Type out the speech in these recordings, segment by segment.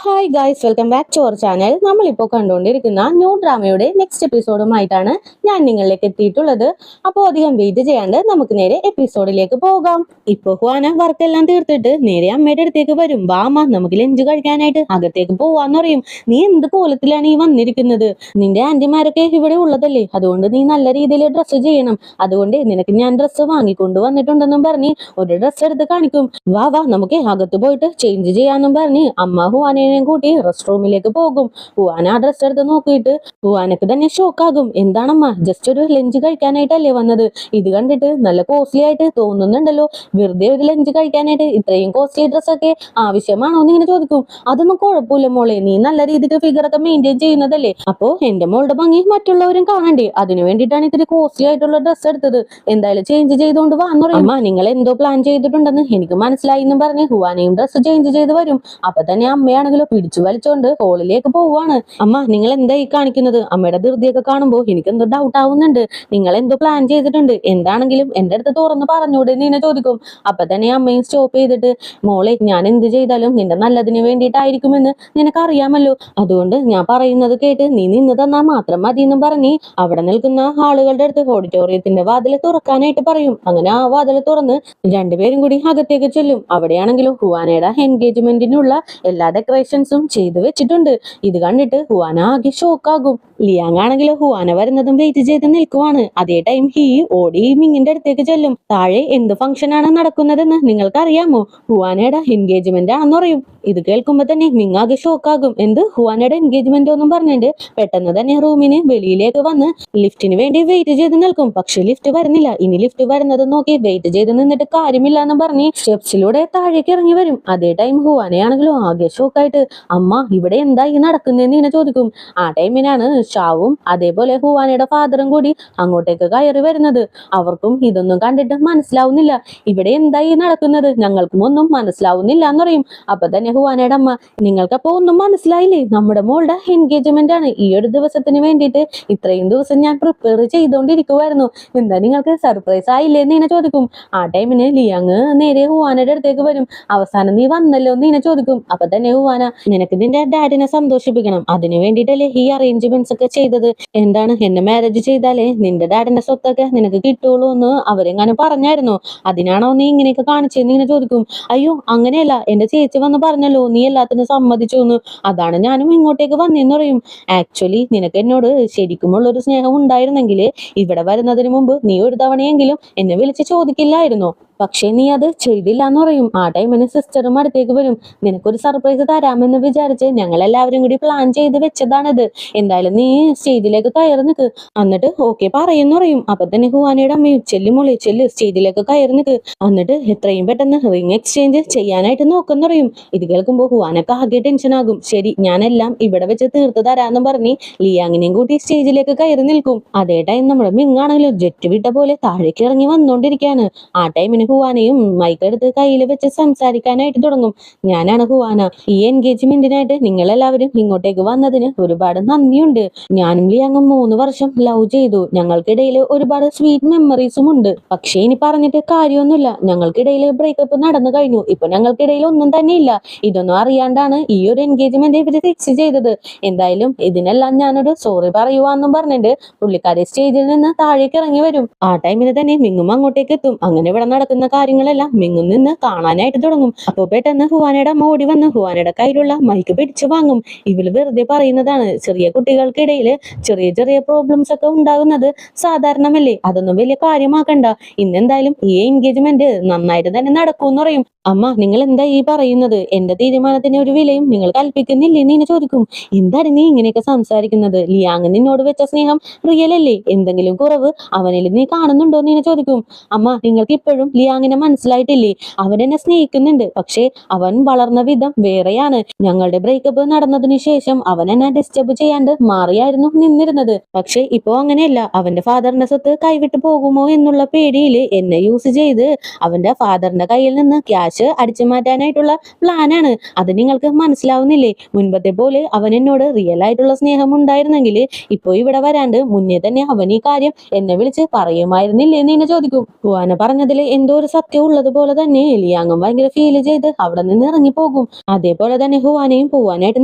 Hi guys, welcome back to our channel. നമ്മളിപ്പോൾ കണ്ടുകൊണ്ടിരിക്കുന്ന new ഡ്രാമയുടെ next എപ്പിസോഡുമായിട്ടാണ് ഞാൻ നിങ്ങളിലേക്ക് എത്തിയിട്ടുള്ളത്. അപ്പോൾ അധികം വെയിറ്റ് ചെയ്യാണ്ട് നമുക്ക് നേരെ എപ്പിസോഡിലേക്ക് പോകാം. ഇപ്പൊ ഹുവാന വർക്കെല്ലാം തീർത്തിട്ട് നേരെ അമ്മയുടെ അടുത്തേക്ക് വരും. വാ അമ്മ, നമുക്ക് ലഞ്ച് കഴിക്കാനായിട്ട് അകത്തേക്ക് പോവാന്ന് പറയും. നീ എന്ത് കോലത്തിലാണ് ഈ വന്നിരിക്കുന്നത്? നിന്റെ ആന്റിമാരൊക്കെ ഇവിടെ ഉള്ളതല്ലേ, അതുകൊണ്ട് നീ നല്ല രീതിയിൽ ഡ്രസ്സ് ചെയ്യണം. അതുകൊണ്ട് നിനക്ക് ഞാൻ ഡ്രസ്സ് വാങ്ങിക്കൊണ്ട് വന്നിട്ടുണ്ടെന്നും പറഞ്ഞ് ഒരു ഡ്രസ്സ് എടുത്ത് കാണിക്കും. വാ വാ, നമുക്ക് അകത്ത് പോയിട്ട് ചേഞ്ച് ചെയ്യാന്നും പറഞ്ഞ് അമ്മ ഹുവാനേനെയും കൂട്ടി റെസ്റ്റ് റൂമിലേക്ക് പോകും. ഹുവാന ആ ഡ്രസ്സ് എടുത്ത് നോക്കിയിട്ട് ഹുവാനക്ക് തന്നെ ഷോക്കാകും. എന്താണമ്മ, ജസ്റ്റ് ഒരു ലഞ്ച് കഴിക്കാനായിട്ടല്ലേ വന്നത്? ഇത് കണ്ടിട്ട് നല്ല കോസ്റ്റ്ലി ആയിട്ട് തോന്നുന്നുണ്ടല്ലോ. വെറുതെ ഒരു ലഞ്ച് കഴിക്കാനായിട്ട് ഇത്രയും കോസ്റ്റ്ലി ഡ്രസ്സൊക്കെ ആവശ്യമാണോ എന്ന് ഇങ്ങനെ ചോദിക്കും. അതൊന്നും കുഴപ്പമില്ല മോളെ, നീ നല്ല രീതിക്ക് ഫിഗർ ഒക്കെ മെയിൻറ്റെയിൻ ചെയ്യുന്നതല്ലേ. അപ്പോ എന്റെ മോളുടെ ഭംഗി മറ്റുള്ളവരും കാണണ്ടേ, അതിനു വേണ്ടിയിട്ടാണ് ഇത്തിരി കോസ്റ്റ്ലി ആയിട്ടുള്ള ഡ്രസ്സ് എടുത്തത്. എന്തായാലും ചേഞ്ച് ചെയ്തുകൊണ്ട് വാന്ന് പറയും. അമ്മ, നിങ്ങൾ എന്തോ പ്ലാൻ ചെയ്തിട്ടുണ്ടെന്ന് എനിക്ക് മനസ്സിലായി എന്നും പറഞ്ഞ് ഹുവാനയും ഡ്രസ്സ് ചേഞ്ച് ചെയ്ത് വരും. അപ്പൊ തന്നെ അമ്മയാണെങ്കിലും പിടിച്ചു വലിച്ചോണ്ട് ഹോളിലേക്ക് പോവാണ്. അമ്മ, നിങ്ങൾ എന്താ ഈ കാണിക്കുന്നത്? അമ്മയുടെ ധൃതിയൊക്കെ കാണുമ്പോ എനിക്ക് എന്തോ ഡൗട്ട് ആവുന്നുണ്ട്. നിങ്ങൾ എന്തോ പ്ലാൻ ചെയ്തിട്ടുണ്ട്. എന്താണെങ്കിലും എന്റെ അടുത്ത് തുറന്ന് പറഞ്ഞൂടെ എന്ന് ചോദിക്കും. അപ്പൊ തന്നെ അമ്മയും സ്റ്റോപ്പ് ചെയ്തിട്ട്, മോളെ, ഞാൻ എന്ത് ചെയ്താലും നിന്റെ നല്ലതിന് വേണ്ടിയിട്ടായിരിക്കുമെന്ന് നിനക്കറിയാമല്ലോ. അതുകൊണ്ട് ഞാൻ പറയുന്നത് കേട്ട് നീ നിന്ന് തന്നാ മാത്രം മതി എന്നും പറഞ്ഞ് അവിടെ നിൽക്കുന്ന ആളുകളുടെ അടുത്ത് ഓഡിറ്റോറിയത്തിന്റെ വാതിൽ തുറക്കാനായിട്ട് പറയും. അങ്ങനെ ആ വാതിൽ തുറന്ന് രണ്ടുപേരും കൂടി അകത്തേക്ക് ചെല്ലും. അവിടെയാണെങ്കിലും ഹുവാനയുടെ എൻഗേജ്മെന്റിനുള്ള എല്ലാ ഡെക്കറേഷൻസും ചെയ്തു വെച്ചിട്ടുണ്ട്. ഇത് കണ്ടിട്ട് ഹുവാന ആകെ ഷോക്കാകും. ലിയാങ് ആണെങ്കിലും ഹുവാന വരുന്നതും വെയിറ്റ് ചെയ്ത് നിൽക്കുവാണ്. അതേ ടൈം ഹീ ഓടി മിങ്ങിന്റെ അടുത്തേക്ക് ചെല്ലും. താഴെ എന്ത് ഫംഗ്ഷൻ ആണ് നടക്കുന്നതെന്ന് നിങ്ങൾക്ക് അറിയാമോ? ഹുവാനയുടെ എൻഗേജ്മെന്റ് ആണെന്ന് പറയും. ഇത് കേൾക്കുമ്പോ തന്നെ മിങ്ങാകെ ഷോക്കാകും. എന്ത്, ഹുവാനയുടെ എൻഗേജ്മെന്റ് ഒന്നും പറഞ്ഞിട്ട് പെട്ടെന്ന് തന്നെ റൂമിന് വെളിയിലേക്ക് വന്ന് ലിഫ്റ്റിന് വേണ്ടി വെയിറ്റ് ചെയ്ത് നിൽക്കും. പക്ഷെ ലിഫ്റ്റ് വരുന്നില്ല. ഇനി ലിഫ്റ്റ് വരുന്നത് നോക്കി വെയിറ്റ് ചെയ്ത് നിന്നിട്ട് കാര്യമില്ല എന്ന് പറഞ്ഞ് സ്റ്റെപ്സിലൂടെ താഴേക്ക് ഇറങ്ങി വരും. അതേ ടൈം ഹുവാനയാണെങ്കിലും ആകെ ഷോക്കായിട്ട്, അമ്മ, ഇവിടെ എന്താ ഈ നടക്കുന്നതെന്ന് ഇങ്ങനെ ചോദിക്കും. ആ ടൈമിനാണ് ഷാവും അതേപോലെ ഹുവാനയുടെ ഫാദറും കൂടി അങ്ങോട്ടേക്ക് കയറി വരുന്നത്. അവർക്കും ഇതൊന്നും കണ്ടിട്ട് മനസ്സിലാവുന്നില്ല. ഇവിടെ എന്താ ഈ നടക്കുന്നത്? ഞങ്ങൾക്കും ഒന്നും മനസ്സിലാവുന്നില്ല എന്ന് പറയും. അപ്പൊ തന്നെ ഹുവാനയുടെ അമ്മ, നിങ്ങൾക്കപ്പോ ഒന്നും മനസ്സിലായില്ലേ? നമ്മുടെ മോളുടെ എൻഗേജ്മെന്റ് ആണ്. ഈ ഒരു ദിവസത്തിന് വേണ്ടിയിട്ട് ഇത്രയും ദിവസം ഞാൻ പ്രിപ്പയർ ചെയ്തുകൊണ്ടിരിക്കുവായിരുന്നു. എന്താ നിങ്ങൾക്ക് സർപ്രൈസ് ആയില്ലേ എന്ന് ഇങ്ങനെ ചോദിക്കും. ആ ടൈമിന് ലിയാങ് നേരെ ഹുവാനയുടെ അടുത്തേക്ക് വരും. അവസാനം നീ വന്നല്ലോ എന്ന് ഇങ്ങനെ ചോദിക്കും. അപ്പൊ തന്നെ ഹുവാന, നിനക്ക് നിന്റെ ഡാഡിനെ സന്തോഷിപ്പിക്കണം, അതിനു വേണ്ടിയിട്ടല്ലേ ഈ അറേഞ്ച്മെന്റ്സ് ഒക്കെ ചെയ്തത്. എന്താണ്, എന്നെ മാരേജ് ചെയ്താലേ നിന്റെ ഡാഡിന്റെ സ്വത്തൊക്കെ നിനക്ക് കിട്ടുള്ളൂ എന്ന് അവരെങ്ങനെ പറഞ്ഞായിരുന്നു? അതിനാണോ നീ ഇങ്ങനെയൊക്കെ കാണിച്ചെന്ന് ഇങ്ങനെ ചോദിക്കും. അയ്യോ, അങ്ങനെയല്ല, എന്റെ ചേച്ചി വന്ന് പറഞ്ഞല്ലോ നീ എല്ലാത്തിനും സമ്മതിച്ചു എന്ന്. അതാണ് ഞാനും ഇങ്ങോട്ടേക്ക് വന്നെന്ന് പറയും. ആക്ച്വലി നിനക്ക് എന്നോട് ശരിക്കുമുള്ളൊരു സ്നേഹം ഉണ്ടായിരുന്നെങ്കിൽ ഇവിടെ വരുന്നതിന് മുമ്പ് നീ ഒരു തവണയെങ്കിലും എന്നെ വിളിച്ച് ചോദിക്കില്ലായിരുന്നോ? പക്ഷെ നീ അത് ചെയ്തില്ല എന്ന് പറയും. ആ ടൈമിന് സിസ്റ്ററും അടുത്തേക്ക് വരും. നിനക്കൊരു സർപ്രൈസ് തരാമെന്ന് വിചാരിച്ച് ഞങ്ങൾ എല്ലാവരും കൂടി പ്ലാൻ ചെയ്ത് വെച്ചതാണിത്. എന്തായാലും നീ സ്റ്റേജിലേക്ക് കയറി നിൽക്ക്, എന്നിട്ട് ഓക്കെ പറയുന്നു പറയും. അപ്പൊ തന്നെ ഹുവാനയുടെ അമ്മയും, ചെല്ലുമോളെ ചെല്ല്, സ്റ്റേജിലേക്ക് കയറി നിൽക്ക്, എന്നിട്ട് എത്രയും പെട്ടെന്ന് റിംഗ് എക്സ്ചേഞ്ച് ചെയ്യാനായിട്ട് നോക്കെന്ന് പറയും. ഇത് കേൾക്കുമ്പോൾ ഹുവാനക്ക് ആകെ ടെൻഷൻ ആകും. ശരി, ഞാനെല്ലാം ഇവിടെ വെച്ച് തീർത്ത് തരാമെന്നും പറഞ്ഞ് ലിയാങ്ങിനെയും കൂട്ടി സ്റ്റേജിലേക്ക് കയറി നിൽക്കും. അതേ ടൈം നമ്മുടെ മിങ്ങാണെങ്കിലും ജെറ്റ് വിട്ട പോലെ താഴേക്ക് ഇറങ്ങി വന്നോണ്ടിരിക്കുകയാണ്. ആ ടൈമിന് ഹുവാനയും മൈക്കെടുത്ത് കയ്യിൽ വെച്ച് സംസാരിക്കാനായിട്ട് തുടങ്ങും. ഞാനാണ് ഹുവാന. ഈ എൻഗേജ്മെന്റിനായിട്ട് നിങ്ങൾ എല്ലാവരും ഇങ്ങോട്ടേക്ക് വന്നതിന് ഒരുപാട് നന്ദിയുണ്ട്. ഞാനും ലിയാങ്ങും 3 വർഷം ലവ് ചെയ്തു. ഞങ്ങൾക്കിടയിൽ ഒരുപാട് സ്വീറ്റ് മെമ്മറീസും ഉണ്ട്. പക്ഷേ ഇനി പറഞ്ഞിട്ട് കാര്യമൊന്നുമില്ല. ഞങ്ങൾക്കിടയിൽ ബ്രേക്കപ്പ് നടന്നു കഴിഞ്ഞു. ഇപ്പൊ ഞങ്ങൾക്കിടയിൽ ഒന്നും തന്നെ ഇല്ല. ഇതൊന്നും അറിയാണ്ടാണ് ഈ ഒരു എൻഗേജ്മെന്റ് ഇവര് ഫിക്സ് ചെയ്തത്. എന്തായാലും ഇതിനെല്ലാം ഞാനൊരു സോറി പറയുവാന്നും പറഞ്ഞിട്ട് പുള്ളിക്കാരി സ്റ്റേജിൽ നിന്ന് താഴേക്ക് ഇറങ്ങി വരും. ആ ടൈമിന് തന്നെ മിങ്ങും അങ്ങോട്ടേക്ക് എത്തും. അങ്ങനെ ഇവിടെ നടക്കുന്ന കാര്യങ്ങളെല്ലാം മിങ്ങും നിന്ന് കാണാനായിട്ട് തുടങ്ങും. അപ്പൊ പെട്ടെന്ന് ഹുവാനയുടെ അമ്മ ഓടി വന്ന് ഹുവാനയുടെ കയ്യിലുള്ള മൈക്ക് പിടിച്ചു വാങ്ങും. ഇവള് വെറുതെ പറയുന്നതാണ്. ചെറിയ കുട്ടികൾക്കിടയിൽ ചെറിയ ചെറിയ പ്രോബ്ലംസ് ഒക്കെ ഉണ്ടാകുന്നത് സാധാരണമല്ലേ, അതൊന്നും വലിയ കാര്യമാക്കണ്ട. ഇന്നെന്തായാലും ഈ എൻഗേജ്മെന്റ് നന്നായിട്ട് തന്നെ നടക്കുമെന്ന് പറയും. അമ്മ, നിങ്ങൾ എന്താ ഈ പറയുന്നത്? എന്റെ തീരുമാനത്തിന് ഒരു വിലയും നിങ്ങൾ കൽപ്പിക്കുന്നില്ലേ എന്ന് ചോദിക്കും. എന്താണ് നീ ഇങ്ങനെയൊക്കെ സംസാരിക്കുന്നത്? ലിയാങ് നിന്നോട് വെച്ച സ്നേഹം റിയൽ അല്ലേ? എന്തെങ്കിലും കുറവ് അവനിൽ നീ കാണുന്നുണ്ടോ എന്ന് ചോദിക്കും. അമ്മ, നിങ്ങൾക്ക് ഇപ്പോഴും ലിയാങ്ങിനെ മനസ്സിലായിട്ടില്ലേ? അവൻ എന്നെ സ്നേഹിക്കുന്നുണ്ട്, പക്ഷേ അവൻ വളർന്ന വിധം വേറെയാണ്. ഞങ്ങളുടെ ബ്രേക്കപ്പ് നടന്നതിന് ശേഷം അവൻ എന്നെ ഡിസ്റ്റർബ് ചെയ്യാണ്ട് മാറിയായിരുന്നു നിന്നിരുന്നത്. പക്ഷെ ഇപ്പോ അങ്ങനെയല്ല. അവന്റെ ഫാദറിന്റെ സ്വത്ത് കൈവിട്ടു പോകുമോ എന്നുള്ള പേടിയിൽ എന്നെ യൂസ് ചെയ്ത് അവന്റെ ഫാദറിന്റെ കയ്യിൽ നിന്ന് ക്യാഷ് ക്യാഷ് അടിച്ചു മാറ്റാനായിട്ടുള്ള പ്ലാനാണ്. അത് നിങ്ങൾക്ക് മനസ്സിലാവുന്നില്ലേ? മുൻപത്തെ പോലെ അവൻ എന്നോട് റിയൽ ആയിട്ടുള്ള സ്നേഹം ഉണ്ടായിരുന്നെങ്കിൽ ഇപ്പൊ ഇവിടെ വരാണ്ട് മുന്നേ തന്നെ അവൻ ഈ കാര്യം എന്നെ വിളിച്ച് പറയുമായിരുന്നില്ലേ എന്ന് എന്നെ ചോദിക്കും. ഹുവാന പറഞ്ഞതിൽ എന്തോ ഒരു സത്യം ഉള്ളത് പോലെ തന്നെ ലിയാങ്ങും ഭയങ്കര ഫീൽ ചെയ്ത് അവിടെ നിന്ന് ഇറങ്ങി പോകും. അതേപോലെ തന്നെ ഹുവാനയും പോവാനായിട്ട്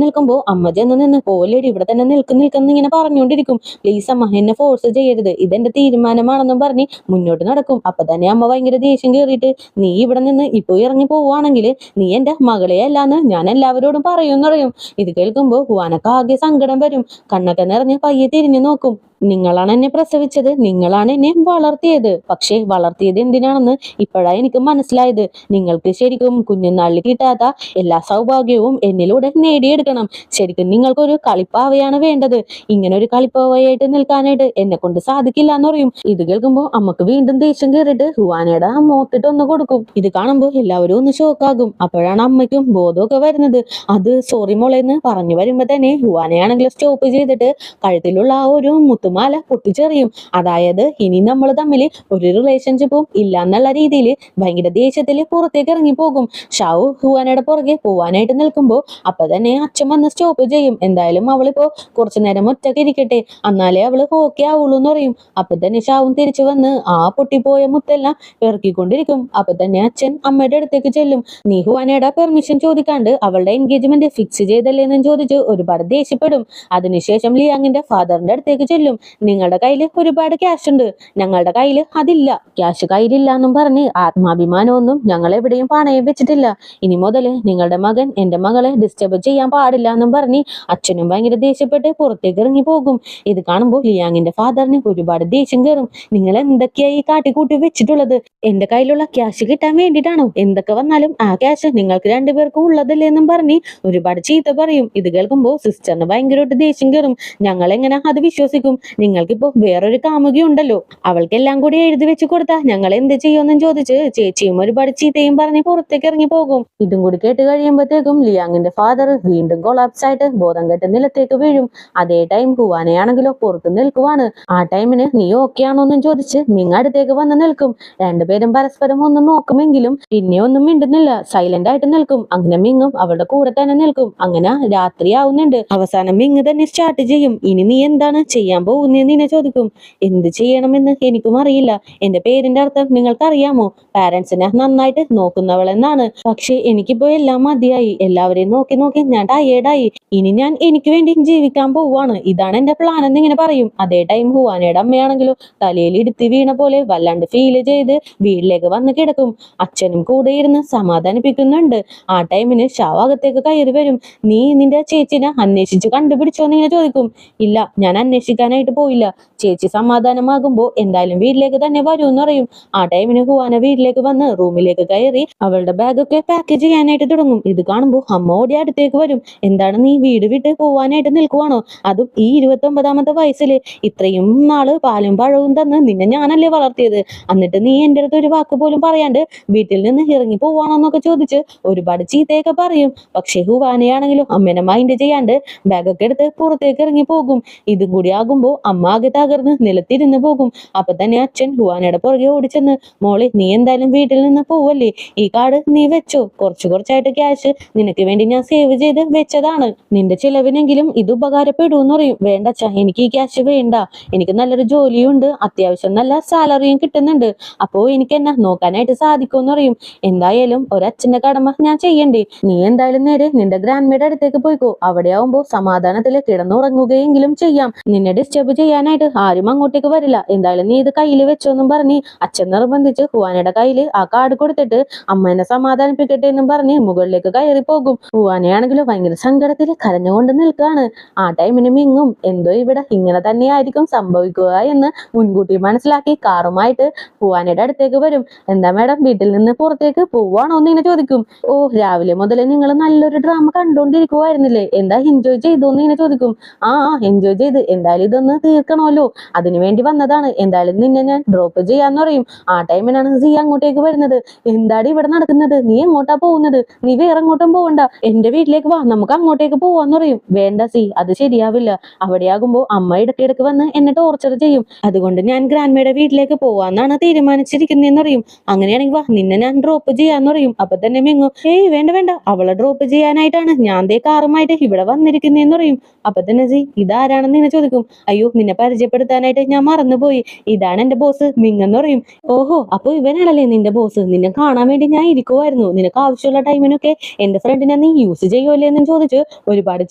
നിൽക്കുമ്പോൾ അമ്മ ചെന്ന് നിന്ന് പോലെടി ഇവിടെ തന്നെ നിൽക്കുന്ന ഇങ്ങനെ പറഞ്ഞുകൊണ്ടിരിക്കും. പ്ലീസ് അമ്മ, എന്നെ ഫോഴ്സ് ചെയ്യരുത്, ഇതെന്റെ തീരുമാനമാണെന്നും പറഞ്ഞ് മുന്നോട്ട് നടക്കും. അപ്പൊ തന്നെ അമ്മ ഭയങ്കര ദേഷ്യം കയറിയിട്ട്, നീ ഇവിടെ നിന്ന് ഇപ്പൊ ഇറങ്ങി പോവുകയാണെങ്കിൽ നീ എന്റെ മകളെ അല്ലാന്ന് ഞാൻ എല്ലാവരോടും പറയുമെന്ന് പറയും. ഇത് കേൾക്കുമ്പോൾ ഹുവാനക്ക് ആകെ സങ്കടം വരും. കണ്ണൊക്കെ നിറഞ്ഞ് പയ്യെ തിരിഞ്ഞു നോക്കും. നിങ്ങളാണ് എന്നെ പ്രസവിച്ചത്, നിങ്ങളാണ് എന്നെ വളർത്തിയത്. പക്ഷെ വളർത്തിയത് എന്തിനാണെന്ന് ഇപ്പോഴാണ് എനിക്ക് മനസ്സിലായത്. നിങ്ങൾക്ക് ശരിക്കും കുഞ്ഞുനാളിൽ കിട്ടാത്ത എല്ലാ സൗഭാഗ്യവും എന്നിലൂടെ നേടിയെടുക്കണം. ശരിക്കും നിങ്ങൾക്കൊരു കളിപ്പാവയാണ് വേണ്ടത്. ഇങ്ങനെ ഒരു കളിപ്പാവയായിട്ട് നിൽക്കാനായിട്ട് എന്നെ കൊണ്ട് സാധിക്കില്ല എന്ന് പറയും. ഇത് കേൾക്കുമ്പോൾ അമ്മക്ക് വീണ്ടും ദേഷ്യം കയറിയിട്ട് ഹുവാനയുടെ മോത്തിട്ട് ഒന്ന് കൊടുക്കും. ഇത് കാണുമ്പോൾ എല്ലാവരും ഒന്ന് ഷോക്കാകും. അപ്പോഴാണ് അമ്മയ്ക്കും ബോധമൊക്കെ വരുന്നത്. അത് സോറി മോളെന്ന് പറഞ്ഞു വരുമ്പോ തന്നെ ഹുവാനയാണെങ്കിൽ സ്റ്റോപ്പ് ചെയ്തിട്ട് കഴുത്തിലുള്ള ആ ഒരു മുത്തുമാല പൊട്ടിച്ചെറിയും. അതായത് ഇനി നമ്മൾ തമ്മിൽ ഒരു റിലേഷൻഷിപ്പും ഇല്ല എന്നുള്ള രീതിയിൽ ഭയങ്കര ദേഷ്യത്തിൽ പുറത്തേക്ക് ഇറങ്ങി പോകും. ഷാവു ഹുവാനയുടെ പുറകെ പോവാനായിട്ട് നിൽക്കുമ്പോൾ അപ്പൊ തന്നെ അച്ഛൻ വന്ന് സ്റ്റോപ്പ് ചെയ്യും. എന്തായാലും അവളിപ്പോ കുറച്ചു നേരം ഒറ്റക്ക് ഇരിക്കട്ടെ, എന്നാലേ അവള് ഓക്കെ ആവുള്ളൂ എന്ന് പറയും. അപ്പൊ തന്നെ ഷാവും തിരിച്ചു വന്ന് ആ പൊട്ടിപ്പോയ മുത്തെല്ലാം ഇറക്കിക്കൊണ്ടിരിക്കും. അപ്പൊ തന്നെ അച്ഛൻ അമ്മയുടെ അടുത്തേക്ക് ചെല്ലും. നീ ഹുവാനയുടെ പെർമിഷൻ ചോദിക്കാണ്ട് അവളുടെ എൻഗേജ്മെന്റ് ഫിക്സ് ചെയ്തല്ലേന്നും ചോദിച്ച് ഒരുപാട് ദേഷ്യപ്പെടും. അതിനുശേഷം ലിയാങ്ങിന്റെ ഫാദറിന്റെ അടുത്തേക്ക് ചെല്ലും. നിങ്ങളുടെ കയ്യിൽ ഒരുപാട് ക്യാഷ് ഉണ്ട്, ഞങ്ങളുടെ കയ്യിൽ അതില്ല. ക്യാഷ് കയ്യിലില്ല എന്നും പറഞ്ഞ് ആത്മാഭിമാനമൊന്നും ഞങ്ങൾ എവിടെയും പണയം വെച്ചിട്ടില്ല. ഇനി മുതൽ നിങ്ങളുടെ മകൻ എന്റെ മകളെ ഡിസ്റ്റർബ് ചെയ്യാൻ പാടില്ല എന്നും പറഞ്ഞ് അച്ഛനും ഭയങ്കര ദേഷ്യപ്പെട്ട് പുറത്തേക്ക് ഇറങ്ങി പോകും. ഇത് കാണുമ്പോൾ ലിയാങ്ങിന്റെ ഫാദറിന് ഒരുപാട് ദേഷ്യം കയറും. നിങ്ങൾ എന്തൊക്കെയായി കാട്ടിക്കൂട്ടി വെച്ചിട്ടുള്ളത്? എന്റെ കയ്യിലുള്ള ക്യാഷ് കിട്ടാൻ വേണ്ടിയിട്ടാണോ? എന്തൊക്കെ വന്നാലും ആ ക്യാഷ് നിങ്ങൾക്ക് രണ്ടുപേർക്കും ഉള്ളതല്ലേ എന്നും പറഞ്ഞ് ഒരുപാട് ചീത്ത പറയും. ഇത് കേൾക്കുമ്പോൾ സിസ്റ്ററിന് ഭയങ്കരമായിട്ട് ദേഷ്യം കയറും. ഞങ്ങൾ എങ്ങനെ അത് വിശ്വസിക്കും? നിങ്ങൾക്കിപ്പോ വേറൊരു കാമുകി ഉണ്ടല്ലോ, അവൾക്കെല്ലാം കൂടി എഴുതി വെച്ച് കൊടുത്താ ഞങ്ങൾ എന്ത് ചെയ്യുമെന്നും ചോദിച്ച് ചേച്ചിയും ഒരുപാട് ചീത്തയും പറഞ്ഞ് പുറത്തേക്ക് ഇറങ്ങി പോകും. ഇതും കൂടി കേട്ട് കഴിയുമ്പോഴത്തേക്കും ലിയാങ്ങിന്റെ ഫാദർ വീണ്ടും കൊളാപ്സ് ആയിട്ട് ബോധം കെട്ട് നിലത്തേക്ക് വീഴും. അതേ ടൈം ഹുവാനയാണെങ്കിലോ പുറത്ത് നിൽക്കുവാണ്. ആ ടൈമിന് നീ ഓക്കെ ആണോന്നും ചോദിച്ച് മിങ് അടുത്തേക്ക് വന്ന് നിൽക്കും. രണ്ടുപേരും പരസ്പരം ഒന്ന് നോക്കുമെങ്കിലും പിന്നെ ഒന്നും മിണ്ടുന്നില്ല, സൈലന്റ് ആയിട്ട് നിൽക്കും. അങ്ങനെ മിങ്ങും അവളുടെ കൂടെ തന്നെ നിൽക്കും. അങ്ങനെ രാത്രി ആവുന്നുണ്ട്. അവസാനം മിങ് തന്നെ സ്റ്റാർട്ട് ചെയ്യും. ഇനി നീ എന്താണ് ചെയ്യാൻ പോകുന്നതെന്ന് നിന്നെ ചോദിക്കും. എന്ത് ചെയ്യണമെന്ന് എനിക്കും അറിയില്ല. എന്റെ പേരിന്റെ അർത്ഥം നിങ്ങൾക്ക് അറിയാമോ? പാരന്റ്സിനെ നന്നായിട്ട് നോക്കുന്നവളെന്നാണ്. പക്ഷെ എനിക്കിപ്പോ എല്ലാം മതിയായി. എല്ലാവരെയും നോക്കി നോക്കി ഞാൻ ടയേർഡായി. ഇനി ഞാൻ എനിക്ക് വേണ്ടി ജീവിക്കാൻ പോവാണ്. ഇതാണ് എന്റെ പ്ലാൻ എന്ന് ഇങ്ങനെ പറയും. അതേ ടൈം ഹുവാനയുടെ അമ്മയാണെങ്കിലോ തലയിൽ ഇടുത്തി വീണ പോലെ വല്ലാണ്ട് ഫീൽ ചെയ്ത് വീട്ടിലേക്ക് വന്ന് കിടക്കും. അച്ഛനും കൂടെ ഇരുന്ന് സമാധാനിപ്പിക്കുന്നുണ്ട്. ആ ടൈമിന് ഷാവ് അകത്തേക്ക് കയറി വരും. നീ നിന്റെ ചേച്ചിനെ അന്വേഷിച്ച് കണ്ടുപിടിച്ചോ എന്ന് ഇങ്ങനെ ചോദിക്കും. ഇല്ല, ഞാൻ അന്വേഷിക്കാനായിട്ട് പോയില്ല. ചേച്ചി സമാധാനമാകുമ്പോ എന്തായാലും വീട്ടിലേക്ക് തന്നെ വരൂ എന്ന് പറയും. ആ ടൈമിന് ഹുവാന വീട്ടിലേക്ക് വന്ന് റൂമിലേക്ക് കയറി അവളുടെ ബാഗൊക്കെ പാക്ക് ചെയ്യാനായിട്ട് തുടങ്ങും. ഇത് കാണുമ്പോൾ അമ്മ ഓടി അടുത്തേക്ക് വരും. എന്താണ് നീ വീട് വിട്ട് പോവാനായിട്ട് നിൽക്കുവാണോ? അതും ഈ 29ാമത്തെ വയസ്സില്? ഇത്രയും നാള് പാലും പഴവും തന്ന് നിന്നെ ഞാനല്ലേ വളർത്തിയത്, എന്നിട്ട് നീ എന്റെ അടുത്ത് ഒരു വാക്ക് പോലും പറയാണ്ട് വീട്ടിൽ നിന്ന് ഇറങ്ങി പോവാണോന്നൊക്കെ ചോദിച്ച് ഒരുപാട് ചീത്തയൊക്കെ പറയും. പക്ഷെ ഹുവാനയാണെങ്കിലും അമ്മേനെ മൈൻഡ് ചെയ്യാണ്ട് ബാഗൊക്കെ എടുത്ത് പുറത്തേക്ക് ഇറങ്ങി പോകും. ഇതും കൂടി ആകുമ്പോ അമ്മ ആകെ തകർന്ന് നിലത്തിരുന്ന് പോകും. അപ്പൊ തന്നെ അച്ഛൻ ഹുവാനയുടെ പുറകെ ഓടിച്ചെന്ന്, മോളെ നീ എന്തായാലും വീട്ടിൽ നിന്ന് പോവല്ലേ, ഈ കാർഡ് നീ വെച്ചോ. കുറച്ചായിട്ട് ക്യാഷ് നിനക്ക് വേണ്ടി ഞാൻ സേവ് ചെയ്ത് വെച്ചതാണ്. നിന്റെ ചിലവിനെങ്കിലും ഇത് ഉപകാരപ്പെടൂന്ന് പറയും. വേണ്ട അച്ഛാ, എനിക്ക് ഈ ക്യാഷ് വേണ്ട. എനിക്ക് നല്ലൊരു ജോലിയുണ്ട്, അത്യാവശ്യം നല്ല സാലറിയും കിട്ടുന്നുണ്ട്. അപ്പോ എനിക്ക് എന്നെ നോക്കാനായിട്ട് സാധിക്കുമെന്ന് പറയും. എന്തായാലും ഒരച്ഛന്റെ കടമ ഞാൻ ചെയ്യണ്ടേ. നീ എന്തായാലും നേരെ നിന്റെ ഗ്രാൻഡ്മയുടെ അടുത്തേക്ക് പോയിക്കോ. അവിടെ ആവുമ്പോ സമാധാനത്തിൽ കിടന്നുറങ്ങുകയെങ്കിലും ചെയ്യാം. നിന്നെ ഡിസ്റ്റർബ് ചെയ്യാനായിട്ട് ആരും അങ്ങോട്ടേക്ക് വരില്ല. എന്തായാലും നീ ഇത് കയ്യിൽ വെച്ചോന്നും പറഞ്ഞ് അച്ഛൻ നിർബന്ധിച്ച് ഹുവാനയുടെ കയ്യില് ആ കാർഡ് കൊടുത്തിട്ട് അമ്മേനെ സമാധാനിപ്പിക്കട്ടെ എന്നും പറഞ്ഞ് മുകളിലേക്ക് കയറി പോകും. ഹുവാനയാണെങ്കിലും ഭയങ്കര സങ്കടത്തിൽ കരഞ്ഞുകൊണ്ട് നിൽക്കുകയാണ്. ആ ടൈമിന് മിങ്ങും എന്തോ ഇവിടെ ഇങ്ങനെ തന്നെയായിരിക്കും സംഭവിക്കുക എന്ന് മുൻകൂട്ടി മനസ്സിലാക്കി കാറുമായിട്ട് ഹുവാനയുടെ അടുത്തേക്ക് വരും. എന്താ മാഡം, വീട്ടിൽ നിന്ന് പുറത്തേക്ക് പോവാണോ എന്ന് ഇങ്ങനെ ചോദിക്കും. ഓ, രാവിലെ മുതൽ നിങ്ങൾ നല്ലൊരു ഡ്രാമ കണ്ടുകൊണ്ടിരിക്കുവായിരുന്നില്ലേ, എന്താ എൻജോയ് ചെയ്തോന്ന് ഇങ്ങനെ ചോദിക്കും. ആ എൻജോയ് ചെയ്ത്. എന്തായാലും ഇതൊന്ന് ഒന്ന് തീർക്കണമല്ലോ, അതിനുവേണ്ടി വന്നതാണ്. എന്തായാലും നിന്നെ ഞാൻ ഡ്രോപ്പ് ചെയ്യാന്ന് പറയും. ആ ടൈമിനാണ് സി അങ്ങോട്ടേക്ക് വരുന്നത്. എന്താടി ഇവിടെ നടക്കുന്നത്? നീ എങ്ങോട്ടാ പോകുന്നത്? നീ വേറെ എങ്ങോട്ടും പോകണ്ട, എന്റെ വീട്ടിലേക്ക് വാ, നമുക്ക് അങ്ങോട്ടേക്ക് പോവാന്ന് പറയും. വേണ്ട സി, അത് ശരിയാവില്ല. അവിടെയാകുമ്പോ അമ്മ ഇടയ്ക്കിടയ്ക്ക് വന്ന് എന്നെ ടോർച്ചർ ചെയ്യും. അതുകൊണ്ട് ഞാൻ ഗ്രാൻഡ്മയുടെ വീട്ടിലേക്ക് പോവാന്നാണ് തീരുമാനിച്ചിരിക്കുന്നതെന്ന് പറയും. അങ്ങനെയാണെങ്കിൽ വാ, നിന്നെ ഞാൻ ഡ്രോപ്പ് ചെയ്യാന്ന് പറയും. അപ്പൊ തന്നെ മിങ്ങു, ഏയ് വേണ്ട വേണ്ട, അവളെ ഡ്രോപ്പ് ചെയ്യാനായിട്ടാണ് ഞാൻ ദേ കാറുമായിട്ട് ഇവിടെ വന്നിരിക്കുന്നതെന്ന് പറയും. അപ്പൊ തന്നെ സി, ഇതാരാണെന്ന് നിന്നെ ചോദിക്കും. അയ്യോ, നിന്നെ പരിചയപ്പെടുത്താനായിട്ട് ഞാൻ മറന്നുപോയി, ഇതാണ് എന്റെ ബോസ് മിങ്ങെന്ന് പറയും. ഓഹോ, അപ്പൊ ഇവനാണല്ലേ നിന്റെ ബോസ്? നിന്നെ കാണാൻ വേണ്ടി ഞാൻ ഇരിക്കുമായിരുന്നു. നിനക്ക് ആവശ്യമുള്ള ടൈമിനൊക്കെ എന്റെ ഫ്രണ്ടിനെ നീ യൂസ് ചെയ്യുമല്ലേ എന്നും ചോദിച്ച് ഒരുപാട്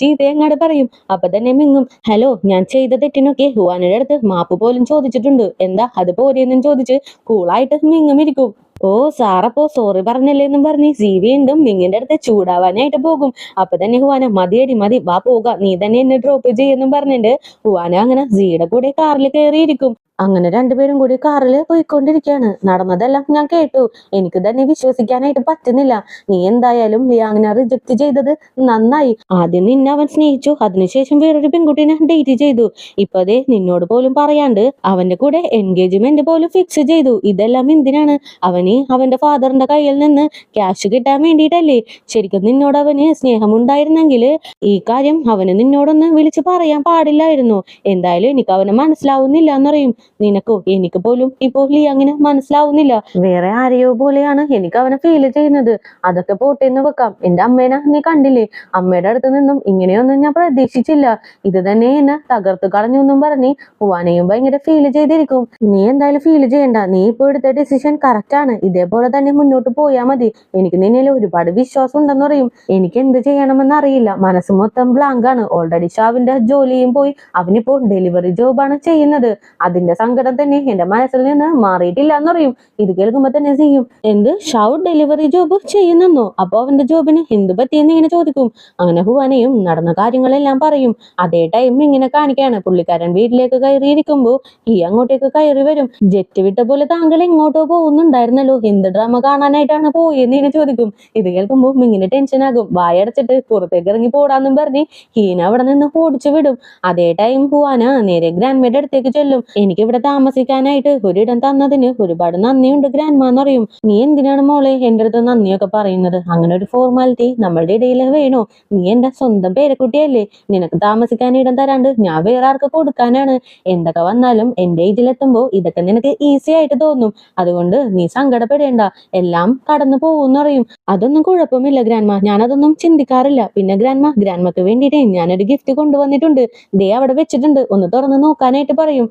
ചീത്ത അങ്ങാട് പറയും. അപ്പൊ തന്നെ മിങ്ങും, ഹലോ, ഞാൻ ചെയ്ത തെറ്റിനൊക്കെ ഹുവാനയുടെ അടുത്ത് മാപ്പ് പോലും ചോദിച്ചിട്ടുണ്ട്, എന്താ അത് പോരെയെന്നും ചോദിച്ച് കൂളായിട്ട് മിങ്ങും ഇരിക്കും. ഓ സാറപ്പോ സോറി പറഞ്ഞല്ലേ എന്നും പറഞ്ഞ് സി വീണ്ടും മിങ്ങിന്റെ അടുത്ത് ചൂടാവാനായിട്ട് പോകും. അപ്പൊ തന്നെ ഹുവാന, മതിയടി മതി, വാ പോകാം, നീ തന്നെ എന്നെ ഡ്രോപ്പ് ചെയ്യുന്നും പറഞ്ഞിട്ട് ഹുവാന അങ്ങനെ സിയുടെ കൂടെ കാറിൽ കയറിയിരിക്കും. അങ്ങനെ രണ്ടുപേരും കൂടി കാറിൽ പോയിക്കൊണ്ടിരിക്കുകയാണ്. നടന്നതെല്ലാം ഞാൻ കേട്ടു, എനിക്ക് തന്നെ വിശ്വസിക്കാനായിട്ട് പറ്റുന്നില്ല. നീ എന്തായാലും ലിയാങ്ങിനെ റിജക്ട് ചെയ്തത് നന്നായി. ആദ്യം നിന്നെ അവൻ സ്നേഹിച്ചു, അതിനുശേഷം വേറൊരു പെൺകുട്ടിനെ ഡേറ്റ് ചെയ്തു. ഇപ്പതേ നിന്നോട് പോലും പറയാണ്ട് അവന്റെ കൂടെ എൻഗേജ്മെന്റ് പോലും ഫിക്സ് ചെയ്തു. ഇതെല്ലാം എന്തിനാണ്? അവന് അവന്റെ ഫാദറിന്റെ കയ്യിൽ നിന്ന് ക്യാഷ് കിട്ടാൻ വേണ്ടിയിട്ടല്ലേ? ശരിക്കും നിന്നോട് അവന് സ്നേഹമുണ്ടായിരുന്നെങ്കിൽ ഈ കാര്യം അവന് നിന്നോടൊന്ന് വിളിച്ച് പറയാൻ പാടില്ലായിരുന്നു. എന്തായാലും എനിക്ക് അവനെ മനസ്സിലാവുന്നില്ല എന്നറിയും. നിനക്കോ? എനിക്ക് പോലും ഇപ്പോൾ ലിയാങ്ങിനെ മനസ്സിലാവുന്നില്ല. വേറെ ആരെയോ പോലെയാണ് എനിക്ക് അവനെ ഫീൽ ചെയ്യുന്നത്. അതൊക്കെ പോട്ടെ എന്ന് വെക്കാം. എന്റെ അമ്മേനെ നീ കണ്ടില്ലേ? അമ്മയുടെ അടുത്ത് നിന്നും ഇങ്ങനെയൊന്നും ഞാൻ പ്രതീക്ഷിച്ചില്ല. ഇത് തന്നെ എന്നെ തകർത്ത് കളഞ്ഞു എന്നും പറഞ്ഞ് ഹുവാനയും ഭയങ്കര ഫീൽ ചെയ്തിരിക്കും. നീ എന്തായാലും ഫീൽ ചെയ്യണ്ട, നീ ഇപ്പോൾ എടുത്ത ഡിസിഷൻ കറക്റ്റ് ആണ്. ഇതേപോലെ തന്നെ മുന്നോട്ട് പോയാൽ മതി. എനിക്ക് നിന്നിൽ ഒരുപാട് വിശ്വാസം ഉണ്ടെന്ന് പറയും. എനിക്ക് എന്ത് ചെയ്യണമെന്ന് അറിയില്ല, മനസ്സ് മൊത്തം ബ്ലാങ്ക് ആണ്. ഓൾറെഡി ഷാവിന്റെ ജോലിയും പോയി, അവനിപ്പോൾ ഡെലിവറി ജോബാണ് ചെയ്യുന്നത്. അതിന്റെ സങ്കടം തന്നെ എന്റെ മനസ്സിൽ നിന്ന് മാറിയിട്ടില്ല എന്ന് പറയും. ഇത് കേൾക്കുമ്പോ തന്നെ ചെയ്യും, എന്ത് ഷാവ് ഡെലിവറി ജോബ് ചെയ്യുന്നെന്നോ? അപ്പൊ അവന്റെ ജോബിന് എന്ത് പറ്റിയെന്ന് ഇങ്ങനെ ചോദിക്കും. അങ്ങനെ ഹുവാനയും നടന്ന കാര്യങ്ങളെല്ലാം പറയും. അതേ ടൈം ഇങ്ങനെ കാണിക്കാണ്, പുള്ളിക്കാരൻ വീട്ടിലേക്ക് കയറിയിരിക്കുമ്പോ ഈ അങ്ങോട്ടേക്ക് കയറി വരും. ജെറ്റ് വിട്ട പോലെ താങ്കൾ എങ്ങോട്ടോ പോകുന്നുണ്ടായിരുന്നല്ലോ, എന്ത് ഡ്രാമ കാണാനായിട്ടാണ് പോയെന്ന് ഇങ്ങനെ ചോദിക്കും. ഇത് കേൾക്കുമ്പോ ഇങ്ങനെ ടെൻഷൻ ആകും. വായടച്ചിട്ട് പുറത്തേക്ക് ഇറങ്ങി പോടാന്നും പറഞ്ഞ് ഹീന അവിടെ നിന്ന് ഓടിച്ചു വിടും. അതേ ടൈം ഹുവാന നേരെ ഗ്രാൻഡ്മയുടെ അടുത്തേക്ക് ചെല്ലും. എനിക്ക് ഇവിടെ താമസിക്കാനായിട്ട് ഒരിടം തന്നതിന് ഒരുപാട് നന്ദിയുണ്ട് ഗ്രാൻഡ്മ എന്ന് പറയും. നീ എന്തിനാണ് മോളെ എന്റെ അടുത്ത് നന്ദിയൊക്കെ പറയുന്നത്? അങ്ങനെ ഒരു ഫോർമാലിറ്റി നമ്മളുടെ ഇടയിൽ വേണോ? നീ എന്റെ സ്വന്തം പേരക്കുട്ടിയല്ലേ, നിനക്ക് താമസിക്കാൻ ഇടം തരാണ്ട് ഞാൻ വേറെ ആർക്ക് കൊടുക്കാനാണ്? എന്തൊക്കെ വന്നാലും എന്റെ ഏജിലെത്തുമ്പോ ഇതൊക്കെ നിനക്ക് ഈസി ആയിട്ട് തോന്നും. അതുകൊണ്ട് നീ സങ്കടപ്പെടേണ്ട, എല്ലാം കടന്നു പോകുമെന്ന് പറയും. അതൊന്നും കുഴപ്പമില്ല ഗ്രാൻഡ്മ, ഞാനതൊന്നും ചിന്തിക്കാറില്ല. പിന്നെ ഗ്രാൻഡ്മക്ക് വേണ്ടിയിട്ട് ഞാനൊരു ഗിഫ്റ്റ് കൊണ്ടുവന്നിട്ടുണ്ട്, ദേ അവിടെ വെച്ചിട്ടുണ്ട്, ഒന്ന് തുറന്ന് നോക്കാനായിട്ട് പറയും.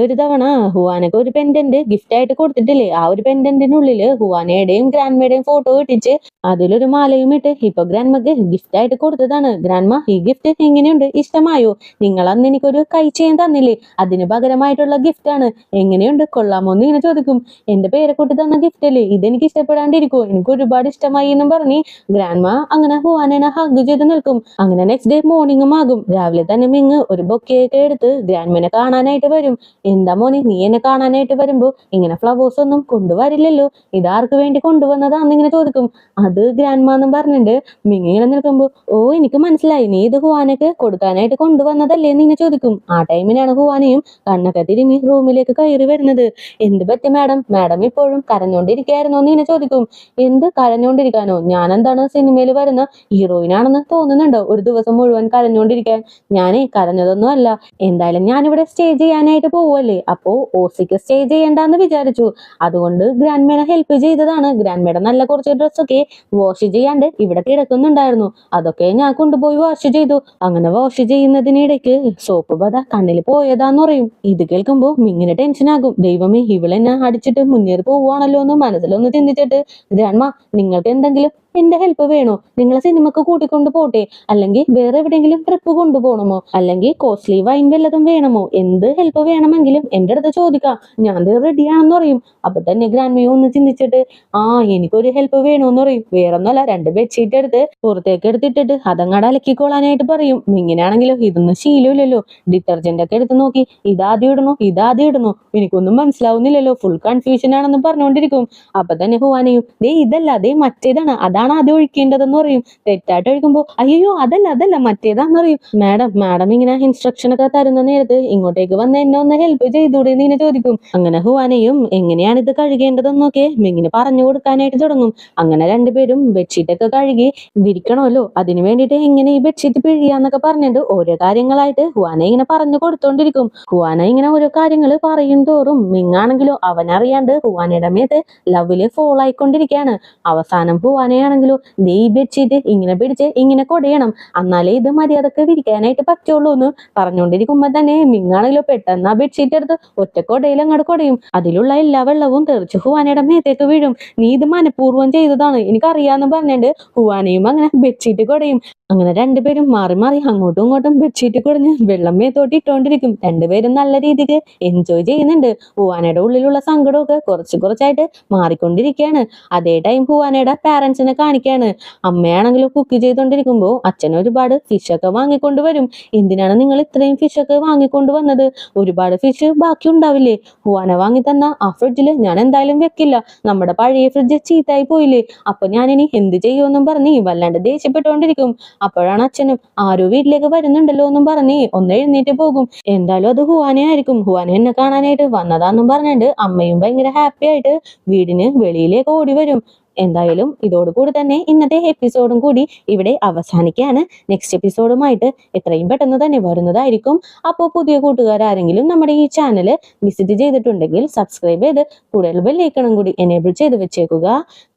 ഒരു തവണ ഹുവാനക്ക് ഒരു പെൻഡന്റ് ഗിഫ്റ്റ് ആയിട്ട് കൊടുത്തിട്ടില്ലേ? ആ ഒരു പെൻഡന്റിനുള്ളില് ഹുവാനയുടെയും ഗ്രാൻഡ്മയുടെയും ഫോട്ടോ ഇട്ടിച്ച് അതിലൊരു മാലയും ഇട്ട് ഇപ്പൊ ഗ്രാൻഡ്മക്ക് ഗിഫ്റ്റ് ആയിട്ട് കൊടുത്തതാണ്. ഗ്രാൻഡ്മ, ഈ ഗിഫ്റ്റ് എങ്ങനെയുണ്ട്? ഇഷ്ടമായോ? നിങ്ങൾ അന്ന് എനിക്കൊരു കൈ ചെയിൻ തന്നില്ലേ, അതിന് പകരമായിട്ടുള്ള ഗിഫ്റ്റ് ആണ്. എങ്ങനെയുണ്ട്, കൊള്ളാമോ എന്ന് ഇങ്ങനെ ചോദിക്കും. എന്റെ പേരക്കുട്ടി തന്ന ഗിഫ്റ്റ് അല്ലേ, ഇതെനിക്ക് ഇഷ്ടപ്പെടാണ്ടിരിക്കുമോ? എനിക്ക് ഒരുപാട് ഇഷ്ടമായി എന്നും പറഞ്ഞ് ഗ്രാൻഡ്മ അങ്ങനെ ഹുവാനെ ഹഗ് ചെയ്ത് നിൽക്കും. അങ്ങനെ നെക്സ്റ്റ് ഡേ മോർണിംഗും ആകും. രാവിലെ തന്നെ മിങ് ഒരു ബൊക്കെയൊക്കെ എടുത്ത് ഗ്രാൻഡ്മനെ കാണാനായിട്ട് വരും. എന്താ മോനെ, നീ എന്നെ കാണാനായിട്ട് വരുമ്പോ ഇങ്ങനെ ഫ്ലവേഴ്സ് ഒന്നും കൊണ്ടുവരില്ലല്ലോ, ഇതാർക്ക് വേണ്ടി കൊണ്ടുവന്നതാന്ന് ഇങ്ങനെ ചോദിക്കും. അത് ഗ്രാൻഡ്മ എന്നും പറഞ്ഞിട്ട് മിങ് ഇങ്ങനെ നിൽക്കുമ്പോ, ഓ എനിക്ക് മനസ്സിലായി, നീ ഇത് ഹുവാനക്ക് കൊടുക്കാനായിട്ട് കൊണ്ടുവന്നതല്ലേ എന്ന് ഇങ്ങനെ ചോദിക്കും. ആ ടൈമിനാണ് ഹുവാനയും കണ്ണൊക്കെ തിരുമ്മി റൂമിലേക്ക് കയറി വരുന്നത്. എന്ത് പറ്റി മാഡം? മാഡം ഇപ്പോഴും കരഞ്ഞോണ്ടിരിക്കായിരുന്നോ എന്ന് ഇങ്ങനെ ചോദിക്കും. എന്ത് കരഞ്ഞോണ്ടിരിക്കാനോ? ഞാൻ എന്താണ് സിനിമയിൽ വരുന്ന ഹീറോയിനാണെന്ന് തോന്നുന്നുണ്ടോ ഒരു ദിവസം മുഴുവൻ കരഞ്ഞോണ്ടിരിക്കാൻ? ഞാനേ കരഞ്ഞതൊന്നും അല്ല. എന്തായാലും ഞാനിവിടെ സ്റ്റേ ചെയ്യാനായിട്ട് പോവല്ലേ, അപ്പോ ഓസിക്ക് സ്റ്റേ ചെയ്യണ്ടെന്ന് വിചാരിച്ചു, അതുകൊണ്ട് ഗ്രാൻഡ്മേനെ ഹെൽപ്പ് ചെയ്തതാണ്. ഗ്രാൻഡ്മേടെ നല്ല കുറച്ച് ഡ്രസ്സൊക്കെ വാഷ് ചെയ്യാണ്ട് ഇവിടെ കിടക്കുന്നുണ്ടായിരുന്നു, അതൊക്കെ ഞാൻ കൊണ്ടുപോയി വാഷ് ചെയ്തു. അങ്ങനെ വാഷ് ചെയ്യുന്നതിനിടയ്ക്ക് സോപ്പ് പത കണ്ണിൽ പോയതാന്ന് പറയും. ഇത് കേൾക്കുമ്പോ മിങ്ങിന് ടെൻഷൻ ആകും. ദൈവമേ, ഇവളെന്നെ അടിച്ചിട്ട് മുന്നേറി പോവുകയാണല്ലോ എന്ന് മനസ്സിലൊന്ന് ചിന്തിച്ചിട്ട്, ഗ്രാൻഡ്മ, നിങ്ങൾക്ക് എന്തെങ്കിലും എന്റെ ഹെൽപ്പ് വേണോ? നിങ്ങളെ സിനിമക്ക് കൂട്ടിക്കൊണ്ടു പോട്ടെ, അല്ലെങ്കിൽ വേറെ എവിടെയെങ്കിലും ട്രിപ്പ് കൊണ്ടുപോകണമോ, അല്ലെങ്കിൽ കോസ്റ്റ്ലി വൈൻ വല്ലതും വേണമോ? എന്ത് ഹെൽപ്പ് വേണമെങ്കിലും എന്റെ അടുത്ത് ചോദിക്കാം, ഞാൻ റെഡിയാണെന്ന് പറയും. അപ്പൊ തന്നെ ഗ്രാൻഡ്മയോ ഒന്ന് ചിന്തിച്ചിട്ട്, ആ എനിക്കൊരു ഹെൽപ്പ് വേണോന്ന് പറയും. വേറൊന്നുമല്ല, 2 ബെഡ്ഷീറ്റ് എടുത്ത് പുറത്തേക്ക് എടുത്തിട്ടിട്ട് അതങ്ങാട് അലക്കിക്കോളാനായിട്ട് പറയും. ഇങ്ങനെയാണെങ്കിലോ ഇതൊന്നും ശീലമില്ലല്ലോ, ഡിറ്റർജന്റ് ഒക്കെ എടുത്ത് നോക്കി, ഇതാദ്യം ഇടണോ, എനിക്കൊന്നും മനസ്സിലാവുന്നില്ലല്ലോ, ഫുൾ കൺഫ്യൂഷൻ ആണെന്ന് പറഞ്ഞുകൊണ്ടിരിക്കും. അപ്പൊ തന്നെ ഹുവാനയും, ദേ ഇതല്ല, ദേ മറ്റേതാണ്, അതാണ് പാലാണ് ആദ്യം ഒഴിക്കേണ്ടതെന്ന് പറയും. തെറ്റായിട്ട് ഒഴിക്കുമ്പോ അയ്യോ അതല്ല മറ്റേതാന്ന് പറയും. മാഡം ഇങ്ങനെ ഇൻസ്ട്രക്ഷൻ ഒക്കെ തരുന്ന നേരത്ത് ഇങ്ങോട്ടേക്ക് വന്ന് എന്നെ ഒന്ന് ഹെൽപ്പ് ചെയ്തൂടെ എന്ന് ഇങ്ങനെ ചോദിക്കും. അങ്ങനെ ഹുവാനയും എങ്ങനെയാണ് ഇത് കഴുകേണ്ടതെന്നൊക്കെ മിങ്ങിന് പറഞ്ഞു കൊടുക്കാനായിട്ട് തുടങ്ങും. അങ്ങനെ രണ്ടുപേരും ബെഡ്ഷീറ്റ് ഒക്കെ കഴുകി വിരിക്കണമല്ലോ, അതിന് വേണ്ടിയിട്ട് എങ്ങനെ ഈ ബെഡ്ഷീറ്റ് പിഴിയാന്നൊക്കെ പറഞ്ഞിട്ട് ഓരോ കാര്യങ്ങളായിട്ട് ഹുവാന ഇങ്ങനെ പറഞ്ഞു കൊടുത്തോണ്ടിരിക്കും. ഹുവാന ഇങ്ങനെ ഓരോ കാര്യങ്ങൾ പറയും തോറും മിങ്ങാണെങ്കിലോ അവനറിയാണ്ട് ഹുവാനയുടെ മേത്ത് ലവില് ഫോൾ ആയിക്കൊണ്ടിരിക്കുകയാണ്. അവസാനം ഹുവാനയാണെങ്കിലോ ദേ ഈ ബെഡ്ഷീറ്റ് ഇങ്ങനെ പിടിച്ച് ഇങ്ങനെ കൊടയണം, എന്നാലേ ഇത് മര്യാദക്ക് വിരിക്കാനായിട്ട് പറ്റുള്ളൂ എന്ന് പറഞ്ഞുകൊണ്ടിരിക്കുമ്പോ തന്നെ മിങ്ങാണെങ്കിലോ പെട്ടെന്ന് ആ ബെഡ്ഷീറ്റ് എടുത്ത് ഒറ്റ കൊടയിൽ അങ്ങോട്ട് കൊടയും. അതിലുള്ള എല്ലാ വെള്ളവും തെറിച്ച് ഹുവാനയുടെ മേത്തേക്ക് വീഴും. നീ ഇത് മനഃപൂർവ്വം ചെയ്തതാണ് എനിക്കറിയാന്ന് പറഞ്ഞിട്ട് ഹുവാനയും അങ്ങനെ ബെഡ്ഷീറ്റ് കൊടയും. അങ്ങനെ രണ്ടുപേരും മാറി മാറി അങ്ങോട്ടും ഇങ്ങോട്ടും ബെഡ്ഷീറ്റ് കുടഞ്ഞ് വെള്ളം മേത്തോട്ട് ഇട്ടോണ്ടിരിക്കും. രണ്ടുപേരും നല്ല രീതിക്ക് എൻജോയ് ചെയ്യുന്നുണ്ട്. ഹുവാനയുടെ ഉള്ളിലുള്ള സങ്കടമൊക്കെ കുറച്ചായിട്ട് മാറിക്കൊണ്ടിരിക്കുകയാണ്. അതേ ടൈം ഹുവാനയുടെ പാരന്റ്സിനെ കാണിക്കാണ്. അമ്മയാണെങ്കിലും കുക്ക് ചെയ്തോണ്ടിരിക്കുമ്പോ അച്ഛൻ ഒരുപാട് ഫിഷൊക്കെ വാങ്ങിക്കൊണ്ടുവരും. എന്തിനാണ് നിങ്ങൾ ഇത്രയും ഫിഷൊക്കെ വാങ്ങിക്കൊണ്ടുവന്നത്? ഒരുപാട് ഫിഷ് ബാക്കി ഉണ്ടാവില്ലേ? ഹുവാന വാങ്ങി തന്ന ആ ഫ്രിഡ്ജില് ഞാൻ എന്തായാലും വെക്കില്ല, നമ്മുടെ പഴയ ഫ്രിഡ്ജ് ചീത്തായി പോയില്ലേ, അപ്പൊ ഞാനിനി എന്ത് ചെയ്യുമെന്നും പറഞ്ഞ് വല്ലാണ്ട് ദേഷ്യപ്പെട്ടുകൊണ്ടിരിക്കും. അപ്പോഴാണ് അച്ഛനും ആരോ വീട്ടിലേക്ക് വരുന്നുണ്ടല്ലോ എന്നും പറഞ്ഞ് ഒന്ന് എഴുന്നേറ്റ് പോകും. എന്തായാലും അത് ഹുവാനയായിരിക്കും. ഹുവാന എന്നെ കാണാനായിട്ട് വന്നതാന്നും പറഞ്ഞിട്ട് അമ്മയും ഭയങ്കര ഹാപ്പി ആയിട്ട് വീടിന് വെളിയിലേക്ക് ഓടി വരും. എന്തായാലും ഇതോടുകൂടി തന്നെ ഇന്നത്തെ എപ്പിസോഡും കൂടി ഇവിടെ അവസാനിക്കുകയാണ്. നെക്സ്റ്റ് എപ്പിസോഡുമായിട്ട് എത്രയും പെട്ടെന്ന് തന്നെ വരുന്നതായിരിക്കും. അപ്പോൾ പുതിയ കൂട്ടുകാരെങ്കിലും നമ്മുടെ ഈ ചാനൽ വിസിറ്റ് ചെയ്തിട്ടുണ്ടെങ്കിൽ സബ്സ്ക്രൈബ് ചെയ്ത് കൂടുതൽ ബെല്ലൈക്കണും കൂടി എനേബിൾ ചെയ്ത് വെച്ചേക്കുക.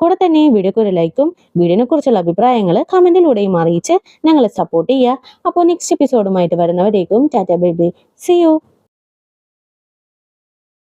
കൂടെ തന്നെ വീഡിയോക്ക് ഒരു ലൈക്കും വീഡിയോനെ കുറിച്ചുള്ള അഭിപ്രായങ്ങൾ കമന്റിലൂടെയും അറിയിച്ച് ഞങ്ങളെ സപ്പോർട്ട് ചെയ്യുക. അപ്പോൾ നെക്സ്റ്റ് എപ്പിസോഡുമായിട്ട് വരുന്നവരേക്കും tata bye bye, see U.